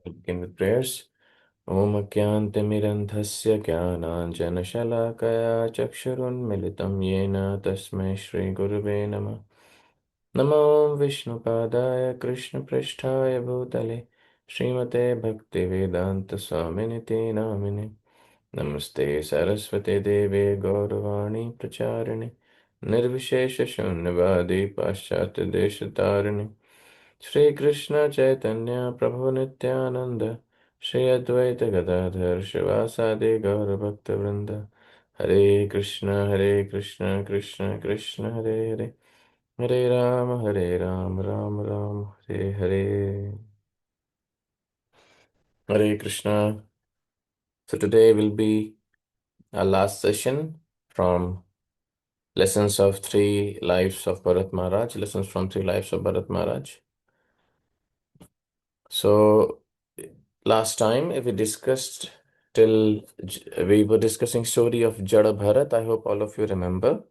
Begin with prayers. Om Akyantimirandhasya Jnananjanashalakaya Chakshurunmilitam Yena Tasmai Shri Gurave Namah. Namo Vishnupadaya Krishna Pristhaya Bhutale Srimate Bhaktivedanta Swaminiti Namine Namaste Saraswate Deve Gauravani Pracharine Nirvishesha Shunyavadi Paschat Deshatarine Shri Krishna Chaitanya Prabhu Nityananda Shri Advaita Gadadhar Shivasadi Gaura Bhakta Vrinda Hare Krishna Krishna Krishna Hare Hare Hare Ram Ram Ram Hare Hare Hare Krishna. So today will be our last session from Lessons of Three Lives of Bharat Maharaj, Lessons from Three Lives of Bharat Maharaj. So last time we discussed till we were discussing story of Jada Bharat. I hope all of you remember.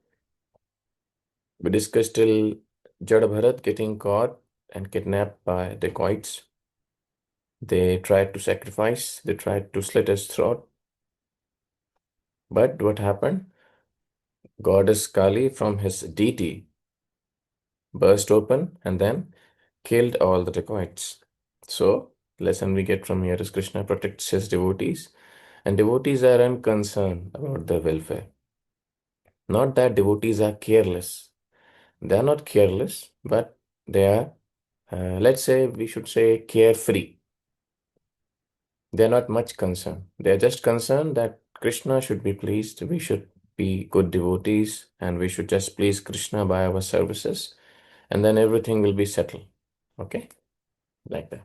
We discussed till Jada Bharat getting caught and kidnapped by dacoits. They tried to sacrifice, they tried to slit his throat. But what happened? Goddess Kali from his deity burst open and then killed all the dacoits. So, lesson we get from here is Krishna protects his devotees, and devotees are unconcerned about their welfare. Not that devotees are careless. They are not careless, but they are, let's say, we should say, carefree. They are not much concerned. They are just concerned that Krishna should be pleased. We should be good devotees, and we should just please Krishna by our services, and then everything will be settled. Okay, like that.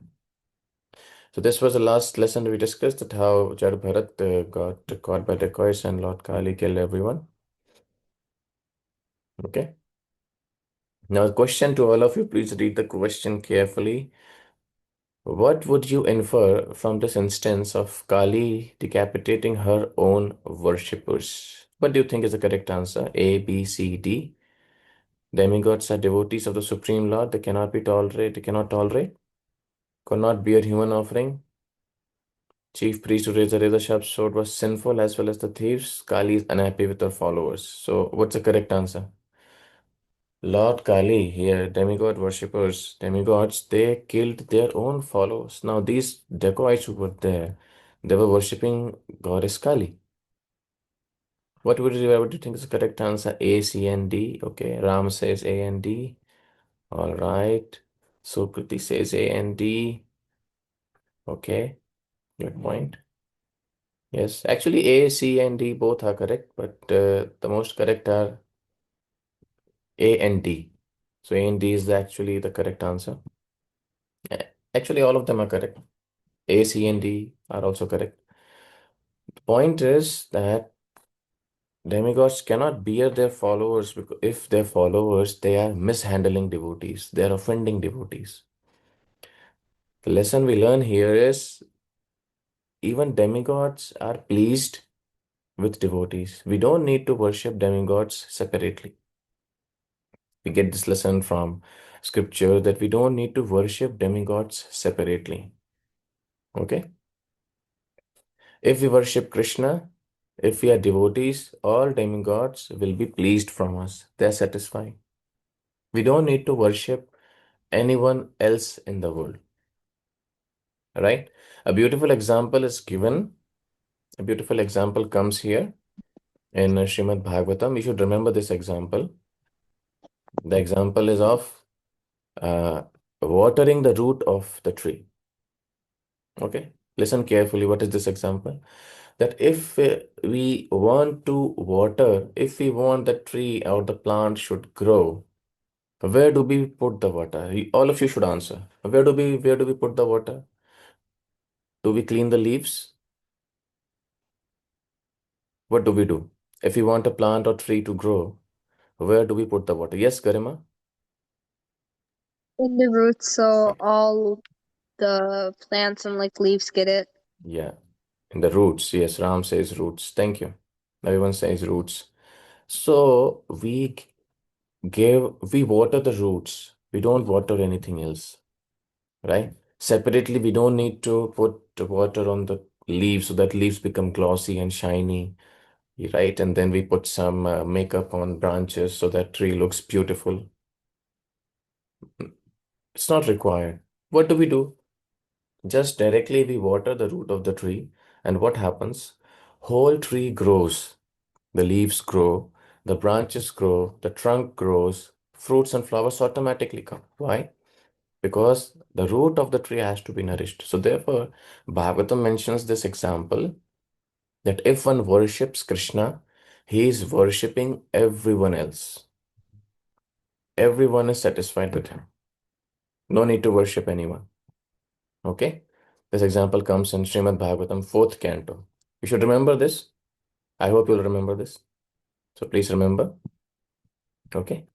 So this was the last lesson we discussed that how Jad Bharat got caught by dacoits and Lord Kali killed everyone. Okay. Now, the question to all of you, please read the question carefully. What would you infer from this instance of Kali decapitating her own worshippers? What do you think is the correct answer? A, B, C, D. Demigods are devotees of the Supreme Lord. They cannot be tolerated. They cannot tolerate. Could not bear human offering. Chief priest who raised the razor sharp sword was sinful as well as the thieves. Kali is unhappy with her followers. So, what's the correct answer? Lord Kali here, demigod worshippers, demigods, they killed their own followers. Now, these dacoits who were there, they were worshipping goddess Kali. What do you think is the correct answer? A, C, and D. Okay, Ram says A and D. All right. Sukriti says A and D. Okay, good point. Yes, actually A, C, and D both are correct, but the most correct are A and D. So A and D is actually the correct answer. Actually, all of them are correct. A, C, and D are also correct. The point is that demigods cannot bear their followers because if their followers, they are mishandling devotees, they are offending devotees. The lesson we learn here is even demigods are pleased with devotees. We don't need to worship demigods separately. We get this lesson from scripture that we don't need to worship demigods separately. Okay? If we worship Krishna, if we are devotees, all demigods will be pleased from us. They are satisfied. We don't need to worship anyone else in the world. Right? A beautiful example is given. A beautiful example comes here in Srimad Bhagavatam. You should remember this example. The example is of uh, watering the root of the tree. Okay? Listen carefully. What is this example? That if we want to water, if we want the tree or the plant should grow, where do we put the water? All of you should answer. Where do we put the water? Do we clean the leaves? What do we do? If we want a plant or tree to grow, where do we put the water? Yes, Garima? In the roots, so Okay. all the plants and like leaves get it. Yeah. In the roots. Yes, Ram says roots. Thank you. Everyone says roots. So we water the roots. We don't water anything else, right? Separately, we don't need to put water on the leaves so that leaves become glossy and shiny, right? And then we put some makeup on branches so that tree looks beautiful. It's not required. What do we do? Just directly we water the root of the tree, and what happens? Whole tree grows. The leaves grow, the branches grow, the trunk grows, fruits and flowers automatically come. Why? Because the root of the tree has to be nourished. So therefore, Bhagavatam mentions this example that if one worships Krishna, he is worshipping everyone else. Everyone is satisfied with him. No need to worship anyone. Okay? This example comes in Srimad Bhagavatam, fourth canto. You should remember this. I hope you'll remember this. So please remember. Okay?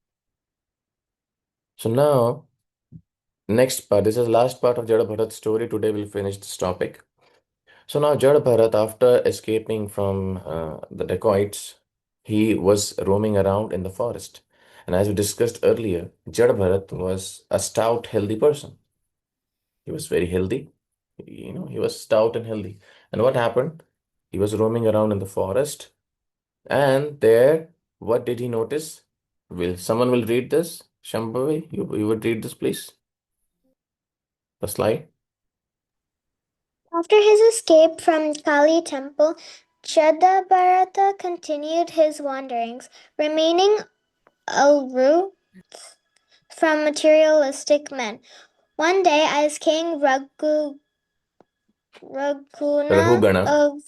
So now, next part. This is the last part of Jada Bharat's story. Today we'll finish this topic. So now Jada Bharat, after escaping from the dacoits, he was roaming around in the forest. And as we discussed earlier, Jada Bharat was a stout, healthy person. He was very healthy. He was stout and healthy. And what happened? He was roaming around in the forest, and there, what did he notice? Will someone will read this? Shambhavi, you would read this, please. The slide. After his escape from Kali temple, Chedabharata continued his wanderings, remaining aloof from materialistic men. One day, as King Raghuna Rahugana. of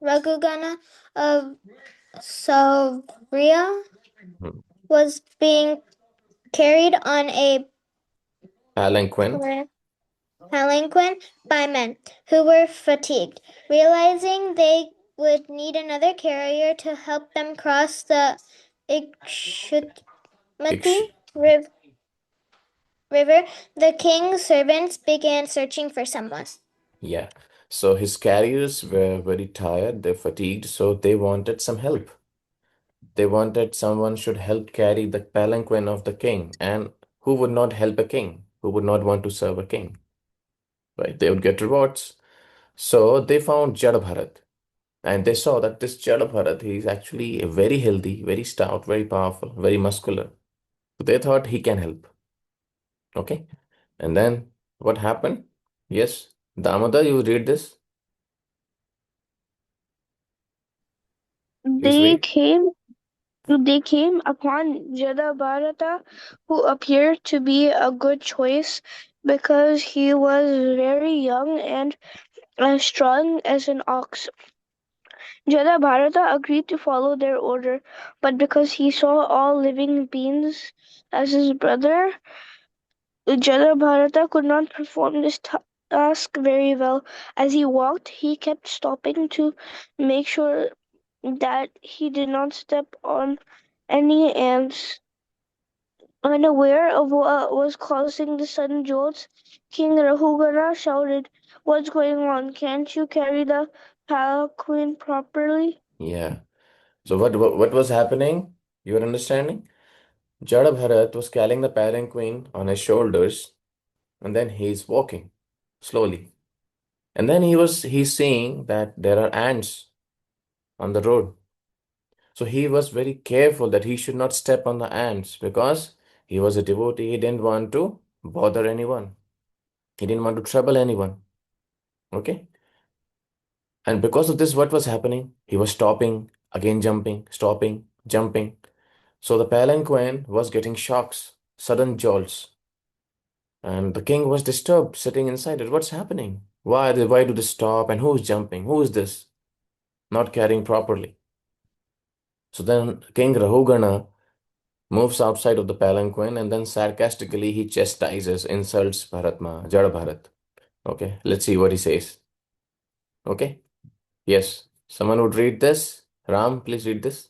Raghugana of Saurya Hmm. was being carried on a Palanquin. palanquin by men who were fatigued. Realizing they would need another carrier to help them cross the Ikshutmati Iksh. river, the king's servants began searching for someone. Yeah. So his carriers were very tired, they're fatigued, so they wanted some help. They wanted someone should help carry the palanquin of the king. And who would not help a king? Who would not want to serve a king? Right? They would get rewards. So they found Jadabharat. And they saw that this Jadabharat, he is actually very healthy, very stout, very powerful, very muscular. So they thought he can help. Okay. And then what happened? Yes. Damodar, you read this. Please They read. came they came upon Jadabharata, who appeared to be a good choice because he was very young and as strong as an ox. Jadabharata agreed to follow their order, but because he saw all living beings as his brother, Jadabharata could not perform this task very well. As he walked, he kept stopping to make sure that he did not step on any ants. Unaware of what was causing the sudden jolts, King Rahugana shouted, "What's going on? Can't you carry the palanquin properly?" Yeah. So what was happening? You are understanding? Jadabharat was carrying the palanquin on his shoulders, and then he's walking slowly. And then he's seeing that there are ants on the road. So he was very careful that he should not step on the ants because he was a devotee. He didn't want to bother anyone. He didn't want to trouble anyone. Okay? And because of this, what was happening? He was stopping, again jumping, stopping, jumping. So the palanquin was getting shocks, sudden jolts. And the king was disturbed, sitting inside it. What's happening? Why do they stop? And who's jumping? Who is this? Not carrying properly. So then King Rahugana moves outside of the palanquin and then sarcastically he chastises, insults Jada Bharat. Okay, let's see what he says. Okay, yes, someone would read this. Ram, please read this.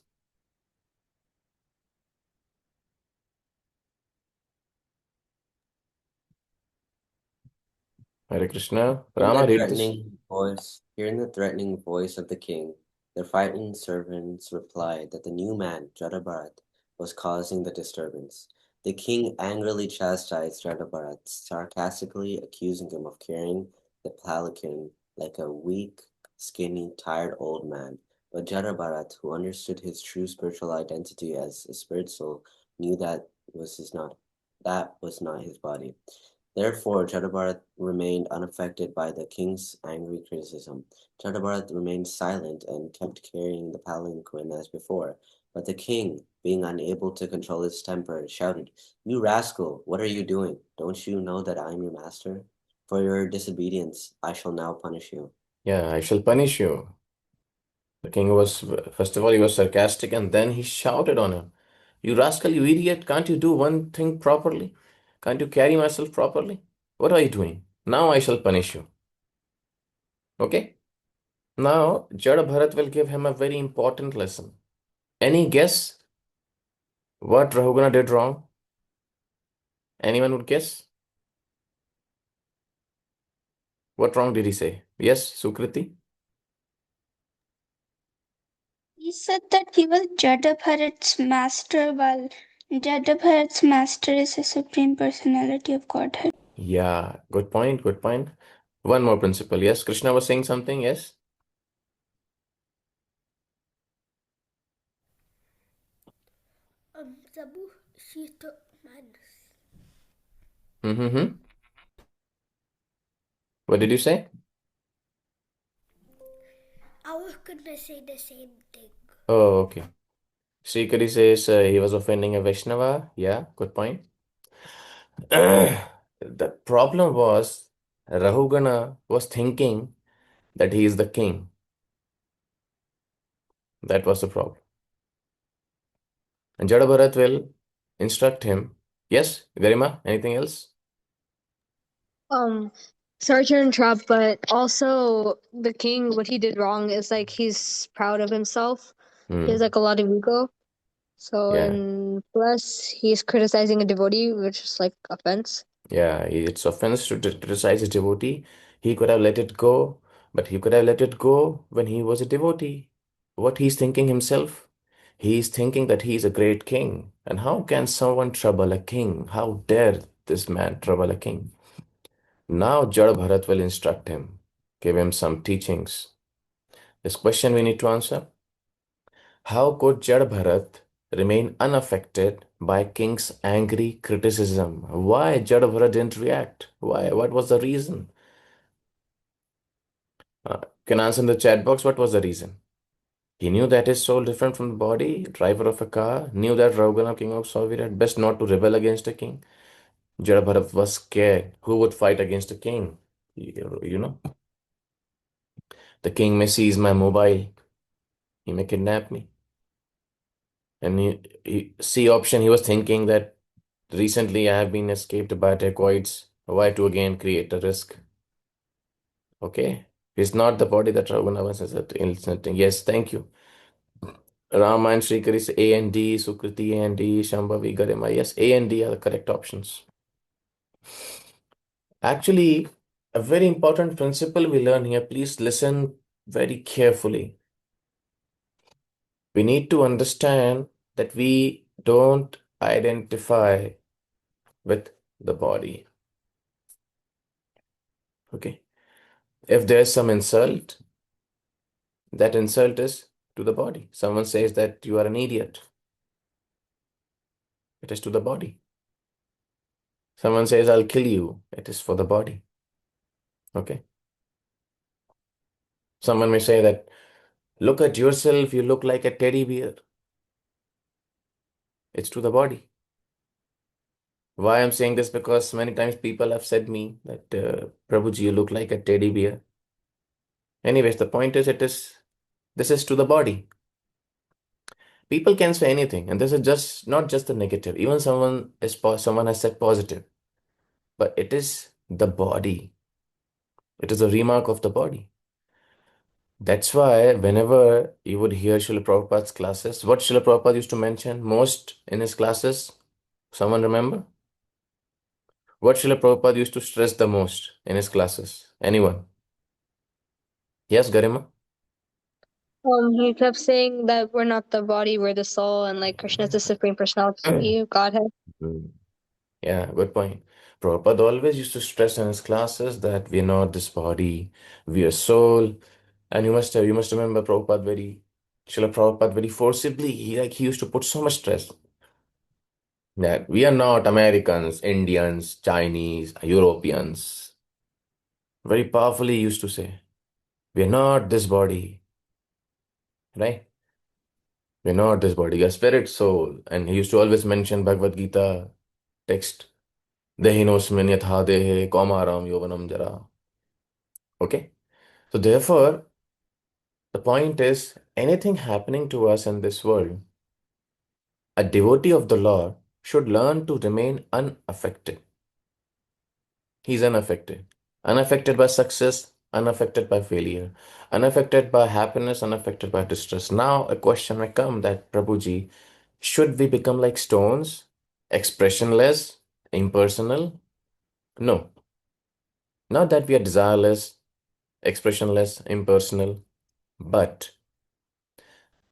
Hare Krishna. Rama, read this. Hearing the threatening voice of the king, the frightened servants replied that the new man, Jadabharat, was causing the disturbance. The king angrily chastised Jadabharat, sarcastically accusing him of carrying the palanquin like a weak, skinny, tired old man. But Jadabharat, who understood his true spiritual identity as a spirit soul, knew that was not his body. Therefore, Jadabharat remained unaffected by the king's angry criticism. Jadabharat remained silent and kept carrying the palanquin as before. But the king, being unable to control his temper, shouted, "You rascal, what are you doing? Don't you know that I am your master? For your disobedience, I shall now punish you." Yeah, I shall punish you. The king was, first of all, he was sarcastic and then he shouted on him. You rascal, you idiot, can't you do one thing properly? Can't you carry myself properly? What are you doing? Now I shall punish you. Okay? Now, Jada Bharat will give him a very important lesson. Any guess what Rahugana did wrong? Anyone would guess? What wrong did he say? Yes, Sukriti? He said that he was Jadabharat's master, while Jadabharat's master is the Supreme Personality of Godhead. Yeah, good point, good point. One more principle. Yes, Krishna was saying something. Yes. Sabu, she took madness. Mm-hmm. What did you say? I was gonna say the same thing. Oh, okay. Srikari says he was offending a Vaishnava. Yeah, good point. The problem was Rahugana was thinking that he is the king. That was the problem. And Jadabharat will instruct him. Yes, Garima, anything else? Um, Sorry to interrupt, but also the king, what he did wrong is like he's proud of himself. He has Hmm. like a lot of ego. So, Yeah, and plus he's criticizing a devotee, which is like offense. yeah. It's offense to criticize a devotee. He could have let it go, but he could have let it go when he was a devotee. What he's thinking himself? He's thinking that he's a great king. And how can someone trouble a king? How dare this man trouble a king? Now Jada Bharat will instruct him, give him some teachings. This question we need to answer. How could Jada Bharat remain unaffected by king's angry criticism? Why Jada Bharat didn't react? Why? What was the reason? Can answer in the chat box what was the reason? He knew that his soul different from the body, driver of a car, knew that Ravgana, king of Sauvir, had best not to rebel against a king. Jada Bharat was scared. Who would fight against a king? You know, the king may seize my mobile. He may kidnap me. And C option, he was thinking that recently I have been escaped by dacoits. Why to again create a risk? Okay. It's not the body that Ravgana was insulting. Yes, thank you. Rama and Srikari is A and D, Sukriti A and D, Shambhavi Garima. Yes, A and D are the correct options. Actually, a very important principle we learn here, please listen very carefully. We need to understand that we don't identify with the body. Okay. If there's some insult, that insult is to the body. Someone says that you are an idiot, it is to the body. Someone says, I'll kill you, it is for the body. Okay. Someone may say that, look at yourself, you look like a teddy bear. It's to the body. Why I'm saying this? Because many times people have said me that, Prabhuji, you look like a teddy bear. Anyways, the point is, this is to the body. People can say anything, and this is just not just the negative. Even someone has said positive, but it is the body. It is a remark of the body. That's why whenever you would hear Srila Prabhupada's classes, what Srila Prabhupada used to mention most in his classes, someone remember? What Srila Prabhupada used to stress the most in his classes? Anyone? Yes, Garima? He kept saying that we're not the body, we're the soul, and like Krishna is the supreme personality of Godhead. Mm. Yeah, good point. Prabhupada always used to stress in his classes that we are not this body, we are soul. And you must remember Srila Prabhupada very forcibly, he used to put so much stress that we are not Americans, Indians, Chinese, Europeans. Very powerfully he used to say, we are not this body, right? We're not this body, we are spirit, soul. And he used to always mention Bhagavad Gita text, Dehinosmin yatha dehe kaumaram yovanam jara. Okay? So therefore, the point is, anything happening to us in this world, a devotee of the Lord should learn to remain unaffected. He's unaffected. Unaffected by success, unaffected by failure, unaffected by happiness, unaffected by distress. Now, a question may come that, Prabhuji, should we become like stones, expressionless, impersonal? No. Not that we are desireless, expressionless, impersonal, but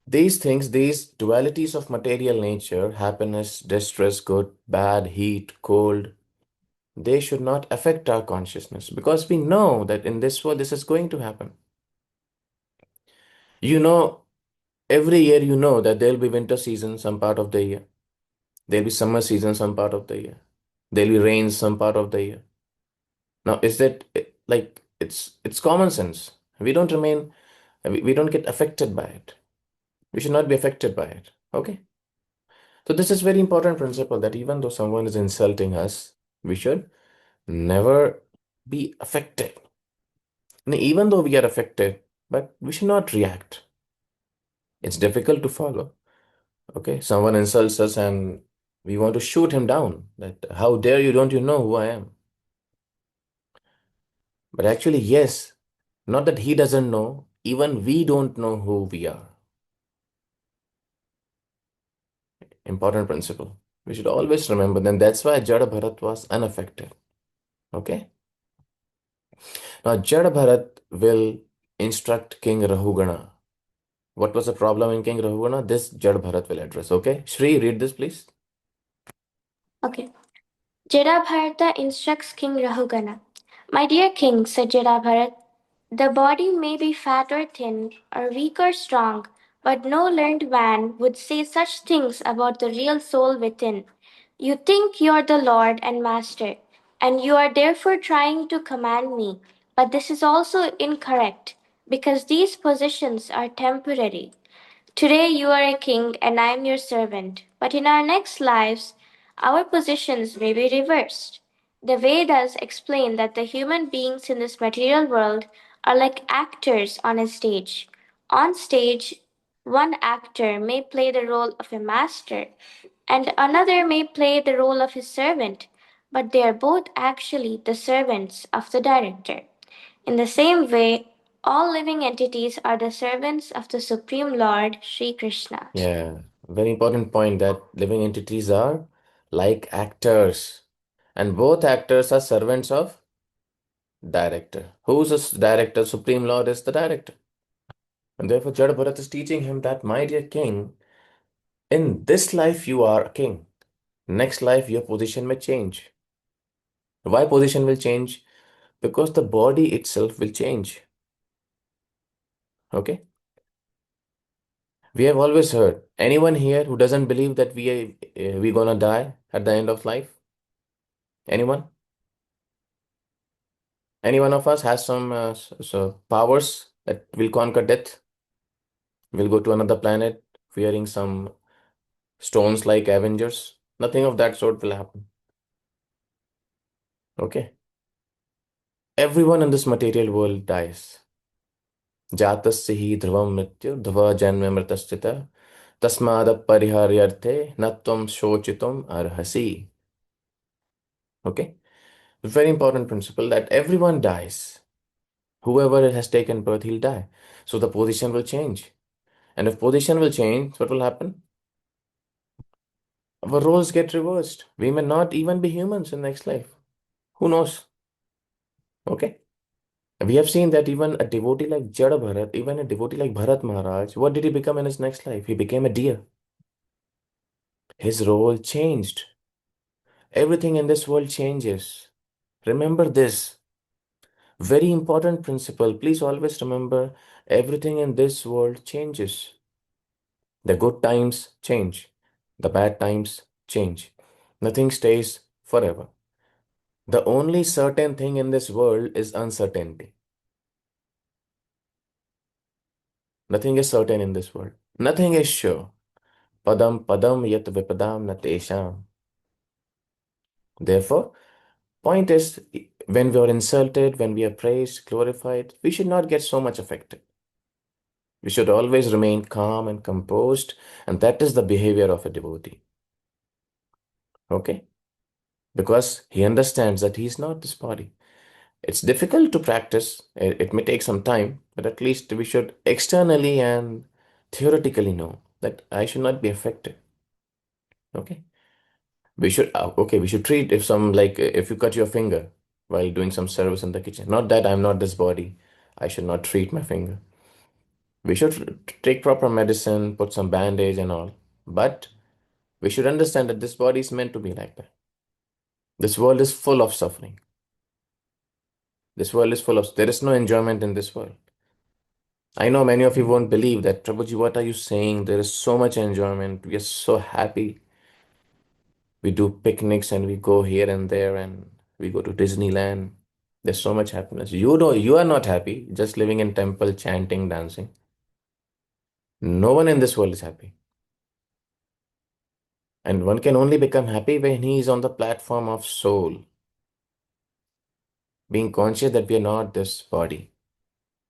these things, these dualities of material nature, happiness, distress, good, bad, heat, cold, they should not affect our consciousness because we know that in this world this is going to happen. You know, every year you know that there'll be winter season some part of the year, there'll be summer season some part of the year, there'll be rain some part of the year. Now, is that like it's common sense? We don't remain, we don't get affected by it. We should not be affected by it. Okay. So this is very important principle that even though someone is insulting us, we should never be affected. And even though we are affected, but we should not react. It's difficult to follow. Okay, someone insults us and we want to shoot him down. That how dare you? Don't you know who I am? But actually, yes, not that he doesn't know. Even we don't know who we are. Important principle. We should always remember. Then that's why Jada Bharat was unaffected. Okay. Now, Jada Bharat will instruct King Rahugana. What was the problem in King Rahugana? This Jada Bharat will address. Okay. Shri, read this, please. Okay. Jadabharata instructs King Rahugana. My dear king, said Jadabharat, the body may be fat or thin, or weak or strong, but no learned man would say such things about the real soul within. You think you are the Lord and Master, and you are therefore trying to command me, but this is also incorrect, because these positions are temporary. Today you are a king and I am your servant, but in our next lives, our positions may be reversed. The Vedas explain that the human beings in this material world are like actors on a stage. On stage, one actor may play the role of a master, and another may play the role of his servant, but they are both actually the servants of the director. In the same way, all living entities are the servants of the Supreme Lord Sri Krishna. Yeah, very important point that living entities are like actors, and both actors are servants of director. Who's the director? Supreme Lord is the director. And therefore, Jada Bharat is teaching him that, my dear king, in this life you are a king. Next life, your position may change. Why position will change? Because the body itself will change. Okay? We have always heard. Anyone here who doesn't believe that we gonna die at the end of life? Anyone? Any one of us has some powers that will conquer death? Will go to another planet wearing some stones like Avengers? Nothing of that sort will happen. Okay? Everyone in this material world dies. जातस्य हि ध्रुवं मृत्यु ध्रुव जन्म मृतस्थित तस्माद परिहार्यर्थे न त्वं शोचितुम अर्हसि. Okay? Very important principle that everyone dies. Whoever has taken birth, he'll die. So the position will change. And if position will change, what will happen? Our roles get reversed. We may not even be humans in next life. Who knows? Okay. We have seen that even a devotee like Jada Bharat, even a devotee like Bharat Maharaj, what did he become in his next life? He became a deer. His role changed. Everything in this world changes. Remember this very important principle. Please always remember everything in this world changes. The good times change, the bad times change. Nothing stays forever. The only certain thing in this world is uncertainty. Nothing is certain in this world. Nothing is sure. Padam padam yat vipadam natesham. Therefore, point is when we are insulted, when we are praised, glorified, we should not get so much affected. We should always remain calm and composed, and that is the behavior of a devotee. Okay? Because he understands that he is not this body. It's difficult to practice. It may take some time, but at least we should externally and theoretically know that I should not be affected. Okay? We should treat if some like if you cut your finger while doing some service in the kitchen. Not that I'm not this body. I should not treat my finger. We should take proper medicine, put some bandage and all. But we should understand that this body is meant to be like that. This world is full of suffering. This world is full of, there is no enjoyment in this world. I know many of you won't believe that, Prabhuji, what are you saying? There is so much enjoyment. We are so happy. We do picnics and we go here and there and we go to Disneyland. There's so much happiness. You know, you are not happy just living in temple, chanting, dancing. No one in this world is happy. And one can only become happy when he is on the platform of soul, being conscious that we are not this body.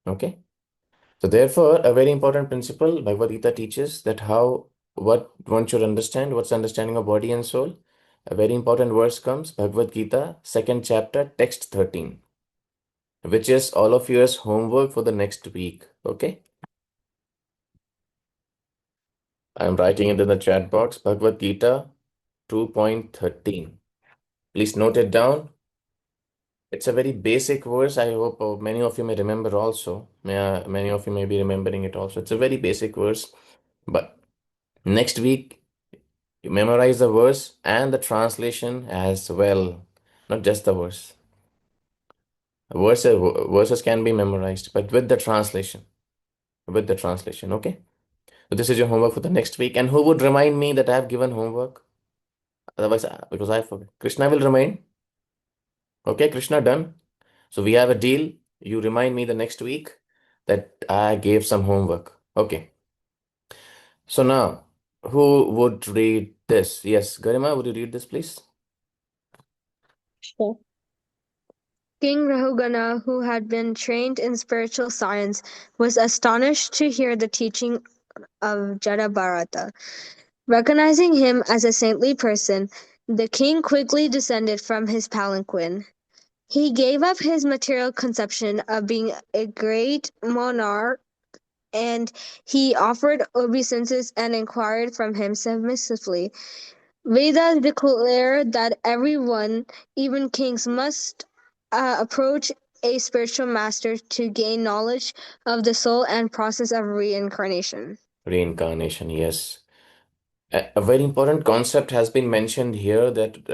Okay? So therefore, a very important principle Bhagavad Gita teaches that what one should understand, what's the understanding of body and soul. A very important verse comes, Bhagavad Gita, second chapter, text 13, which is all of yours homework for the next week. Okay? I'm writing into the chat box, Bhagavad Gita 2.13. Please note it down. It's a very basic verse. I hope many of you may remember also. Many of you may be remembering it also. It's a very basic verse. But next week, you memorize the verse and the translation as well, not just the verse. Verses can be memorized, but with the translation. With the translation, okay? So this is your homework for the next week. And who would remind me that I have given homework? Otherwise, because I forget. Krishna will remind. Okay, Krishna, done. So we have a deal. You remind me the next week that I gave some homework. Okay. So now, who would read this? Yes, Garima, would you read this, please? Sure. King Rahugana, who had been trained in spiritual science, was astonished to hear the teaching of Jadabharata. Recognizing him as a saintly person, the king quickly descended from his palanquin. He gave up his material conception of being a great monarch, and he offered obeisances and inquired from him submissively. Vedas declare that everyone, even kings, must approach a spiritual master to gain knowledge of the soul and process of reincarnation. Reincarnation, yes. A very important concept has been mentioned here that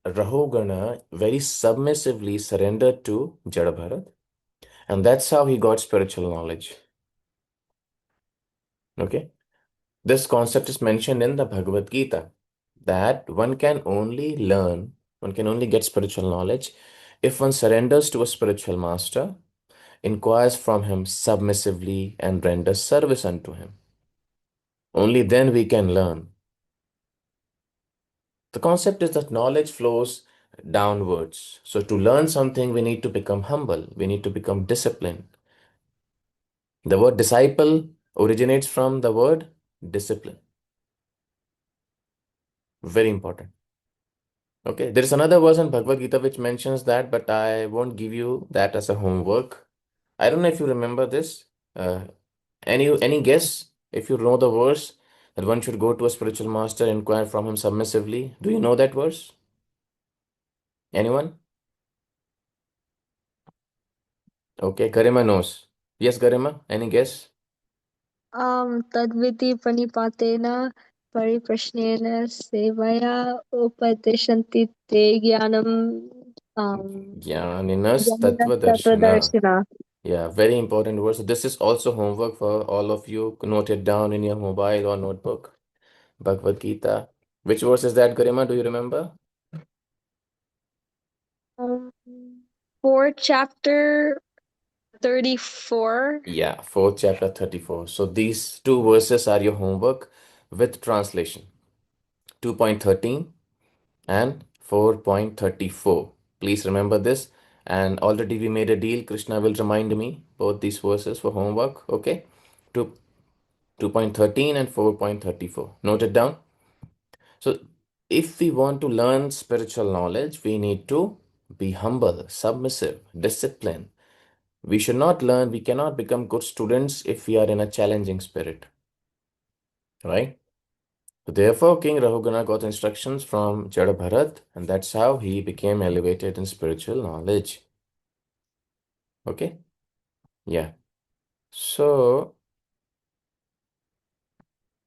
Rahugana very submissively surrendered to Jadabharat, and that's how he got spiritual knowledge. Okay? This concept is mentioned in the Bhagavad Gita that one can only get spiritual knowledge if one surrenders to a spiritual master, inquires from him submissively, and renders service unto him. Only then we can learn. The concept is that knowledge flows downwards. So, to learn something, we need to become humble, we need to become disciplined. The word disciple originates from the word discipline. Very important. Okay, there is another verse in Bhagavad Gita which mentions that, but I won't give you that as a homework. I don't know if you remember this. Uh, any guess if you know the verse that one should go to a spiritual master, inquire from him submissively? Do you know that verse? Anyone? Okay, Garima knows. Yes, Garima, any guess? Tadviti pranipatena pariprashnen sevaya upateshanti te jnanam Jnaninas jnana Tattva Darshana. tattvadarshana. Yeah, very important word. So this is also homework for all of you. Note it down in your mobile or notebook. Bhagavad Gita. Which verse is that, Garima? Do you remember? Um, for chapter 34. Yeah, fourth chapter 34. So these two verses are your homework with translation. 2.13 and 4.34. Please remember this. And already we made a deal. Krishna will remind me both these verses for homework. Okay. 2, 2.13 and 4.34. Note it down. So if we want to learn spiritual knowledge, we need to be humble, submissive, disciplined. We should not learn, we cannot become good students if we are in a challenging spirit, right? So therefore, King Rahugana got instructions from Jada Bharat, and that's how he became elevated in spiritual knowledge. Okay? Yeah. So,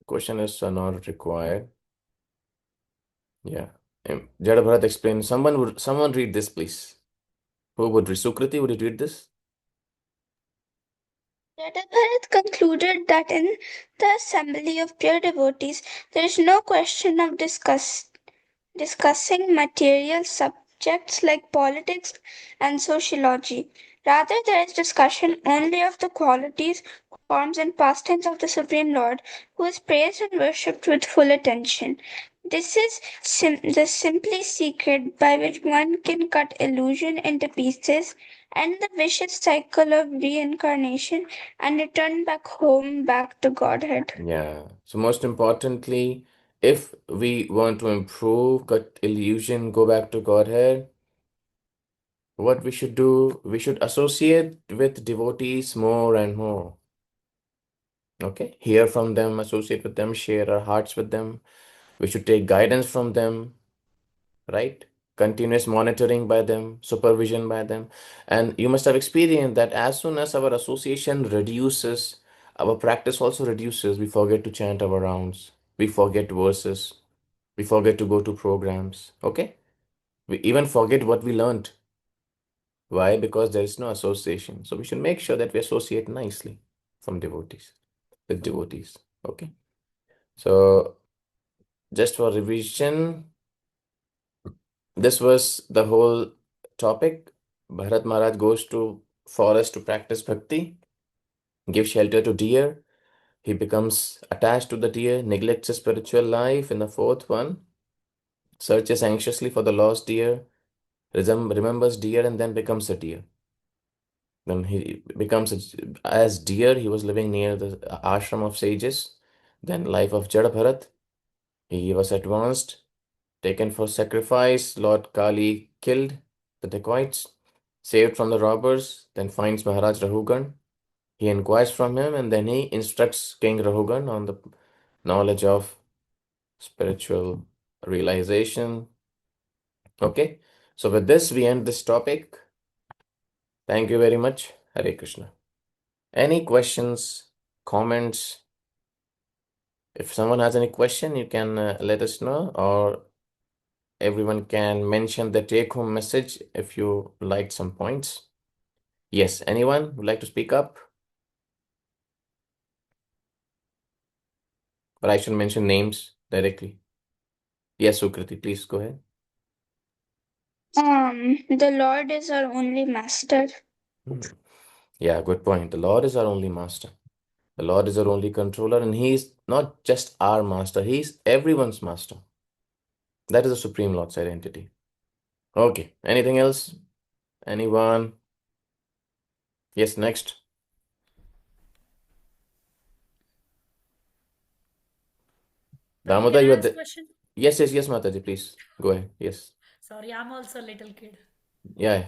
question is not required. Yeah. Jada Bharat explained. Someone read this, please. Who would read? Sukriti, would you read this? Jadabharat concluded that in the assembly of pure devotees there is no question of discussing material subjects like politics and sociology. Rather, there is discussion only of the qualities, forms, and pastimes of the Supreme Lord, who is praised and worshipped with full attention. This is the simply secret by which one can cut illusion into pieces and the vicious cycle of reincarnation and return back home, back to Godhead. Yeah. So most importantly, if we want to improve, cut illusion, go back to Godhead, what we should do, we should associate with devotees more and more. Okay? Hear from them, associate with them, share our hearts with them. We should take guidance from them, right? Continuous monitoring by them, supervision by them. And you must have experienced that as soon as our association reduces, our practice also reduces. We forget to chant our rounds, we forget verses, we forget to go to programs. Okay? We even forget what we learned. Why? Because there is no association. So we should make sure that we associate nicely from devotees with devotees. Okay. So just for revision, this was the whole topic. Bharat Maharaj goes to forest to practice bhakti, give shelter to deer. He becomes attached to the deer, neglects his spiritual life. In the fourth one, searches anxiously for the lost deer, remembers deer, and then becomes a deer. Then he becomes as deer. He was living near the ashram of sages. Then life of Jada Bharat. He was advanced, taken for sacrifice. Lord Kali killed the dacoits, saved from the robbers. Then finds Maharaj Rahugan. He inquires from him, and then he instructs King Rahugan on the knowledge of spiritual realization. Okay, so with this we end this topic. Thank you very much. Hare Krishna. Any questions, comments? If someone has any question, you can let us know, or everyone can mention the take home message if you liked some points. Yes, anyone would like to speak up? But I should mention names directly. Yes, Sukriti, please go ahead. The Lord is our only master. Hmm. Yeah, good point. The Lord is our only master. The Lord is our only controller, and He is not just our master, He is everyone's master. That is the Supreme Lord's identity. Okay, anything else? Anyone? Yes, next. Prabhu, Damodar, can you I are ask the. question? Yes, Mataji, please go ahead. Yes. Sorry, I'm also a little kid. Yeah.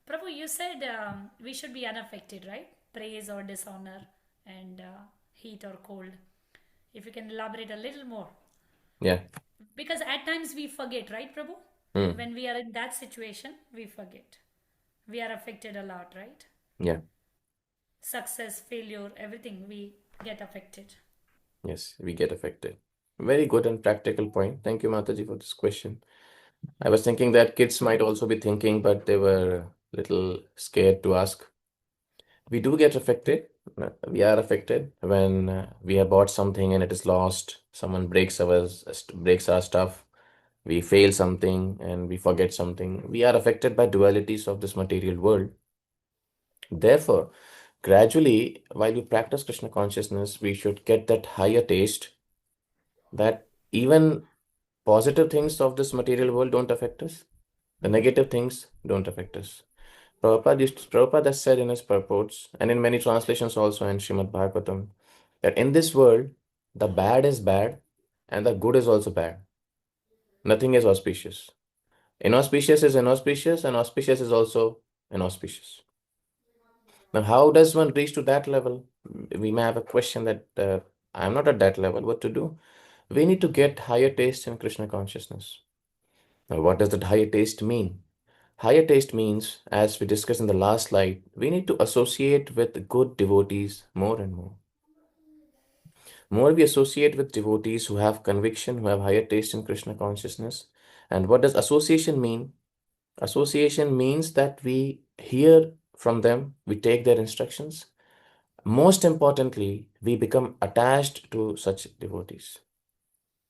Prabhu, you said we should be unaffected, right? Praise or dishonor and heat or cold. If you can elaborate a little more. Yeah. Because at times we forget, right, Prabhu? Hmm. When we are in that situation, we forget. we are affected a lot, right? Yeah. Success, failure, everything we get affected. Yes, we get affected. Very good and practical point. Thank you, Mataji, for this question. I was thinking that kids might also be thinking, but they were a little scared to ask. We do get affected. We are affected when we have bought something and it is lost. Someone breaks our stuff. We fail something and we forget something. We are affected by dualities of this material world. Therefore, gradually, while we practice Krishna consciousness, we should get that higher taste that even positive things of this material world don't affect us. The negative things don't affect us. Prabhupada has said in his purports and in many translations also in Srimad Bhagavatam that in this world, the bad is bad and the good is also bad. Nothing is auspicious. Inauspicious is inauspicious and auspicious is also inauspicious. Now, how does one reach to that level? We may have a question that I'm not at that level. What to do? We need to get higher taste in Krishna consciousness. Now, what does that higher taste mean? Higher taste means, as we discussed in the last slide, we need to associate with good devotees more and more. More we associate with devotees who have conviction, who have higher taste in Krishna consciousness. And what does association mean? Association means that we hear from them, we take their instructions. Most importantly, we become attached to such devotees.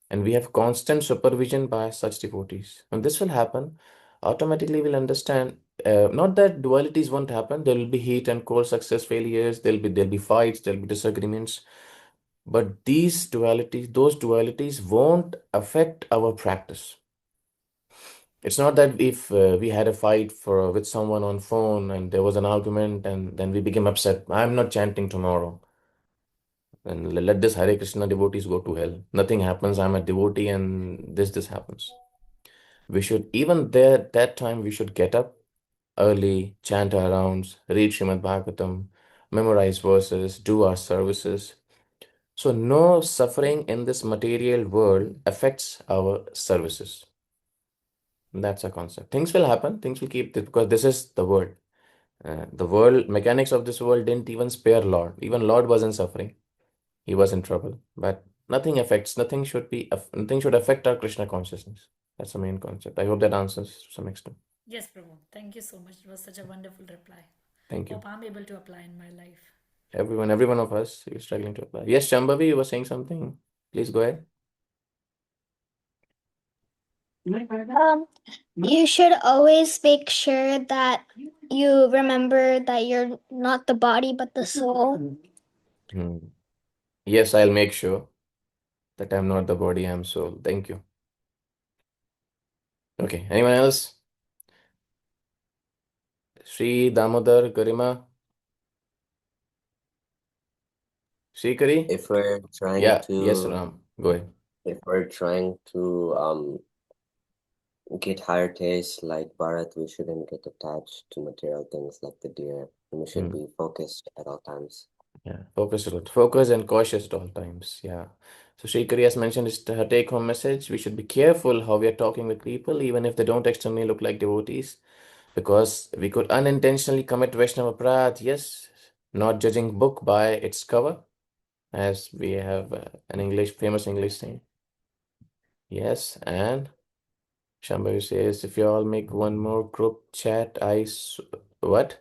And we have constant supervision by such devotees. And this will happen, automatically we'll understand not that dualities won't happen. There will be heat and cold, success, failures, there'll be fights, there'll be disagreements. But those dualities won't affect our practice. It's not that if we had a fight with someone on phone and there was an argument and then we became upset. I'm not chanting tomorrow. And let this Hare Krishna devotees go to hell. Nothing happens. I'm a devotee and this happens. We should, even there, that time, we should get up early, chant our rounds, read Srimad Bhagavatam, memorize verses, do our services. So no suffering in this material world affects our services. That's a concept. Things will happen, things will keep this because this is the world. The world mechanics of this world didn't even spare Lord. Even Lord wasn't suffering. He was in trouble. But nothing should affect our Krishna consciousness. That's the main concept. I hope that answers to some extent. Yes, Prabhu. Thank you so much. It was such a wonderful reply. Thank you. Hope I'm able to apply in my life. Every one of us is struggling to apply. Yes, Shambhavi, you were saying something. Please go ahead. You should always make sure that you remember that you're not the body but the soul. Hmm. Yes, I'll make sure that I'm not the body, I'm soul. Thank you. Okay, anyone else? Sri Damodar Garima? Sri Kari? If we're trying Yeah, yes, to Ram. Go ahead. if we're trying to get higher taste like Bharat, we shouldn't get attached to material things like the deer, and we should Hmm. be focused at all times. Yeah, focus and cautious at all times. Yeah. So Shrikari has mentioned is her take-home message. We should be careful how we are talking with people, even if they don't externally look like devotees, because we could unintentionally commit Vaishnava Aparadh. Yes, not judging book by its cover, as we have an famous English saying. Yes, and Shambhavi says, if you all make one more group chat, what?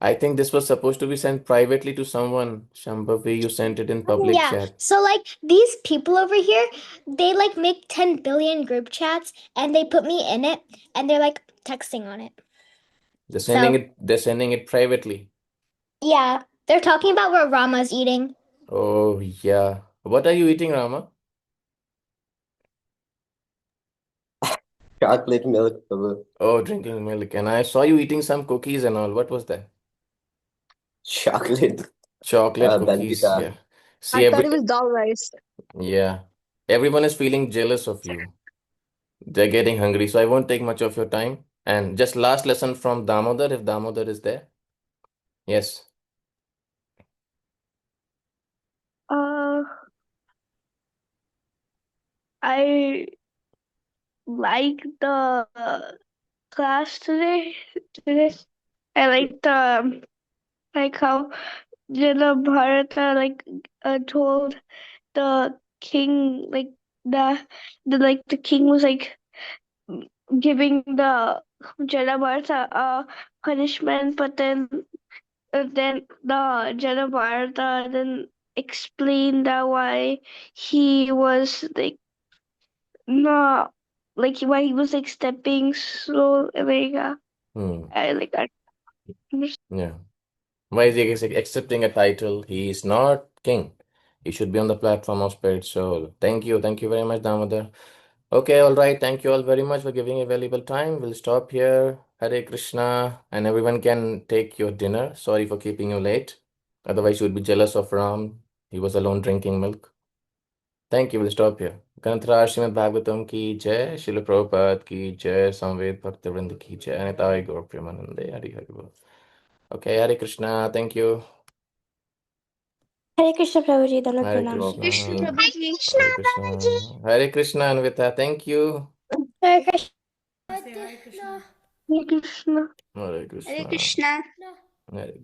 I think this was supposed to be sent privately to someone. Shambhavi, you sent it in public Yeah. chat. So like these people over here, they like make 10 billion group chats and they put me in it and they're like texting on it. They're sending it privately. Yeah, they're talking about what Rama's eating. Oh yeah. What are you eating, Rama? Chocolate milk, Prabhu. Oh, drinking milk. And I saw you eating some cookies and all. What was that? Chocolate Chocolate cookies. Bantika. Yeah. I See, thought it was dal rice. yeah. Everyone is feeling jealous of you. They're getting hungry, so I won't take much of your time. And just last lesson from Damodar, if Damodar is there. Yes. Uh, I like the class today. I liked like how Jana Bharata told the king the king was like giving the Jana Bharata a punishment, but then the Jana Bharata then explained that why he was like not like why he was like stepping slow Hmm. I like I understand. Yeah. Why is he accepting a title? He is not king. He should be on the platform of spirit soul. Thank you. Thank you very much, Damodar. Okay, all right. Thank you all very much for giving a valuable time. We'll stop here. Hare Krishna. And everyone can take your dinner. Sorry for keeping you late. Otherwise, you would be jealous of Ram. He was alone drinking milk. Thank you. We'll stop here. ग्रंथराज Shrimad Bhagavatam की जय, श्रील प्रभुपाद की जय, संवेद भक्तवृंद की जय, निताय गौर प्रेमानंदे, हरि हरि बोल. Okay, Hare Krishna. Thank you. Hare Krishna Prabhuji, Dandavat Hare Pranam. Krishna. Krishna Prabhuji. Hare Krishna. Hare Krishna, Anvita. Thank you. Hare Krishna. Namaste, Hare Krishna. Hare Krishna. Hare Hare Krishna. Krishna. Hare Krishna.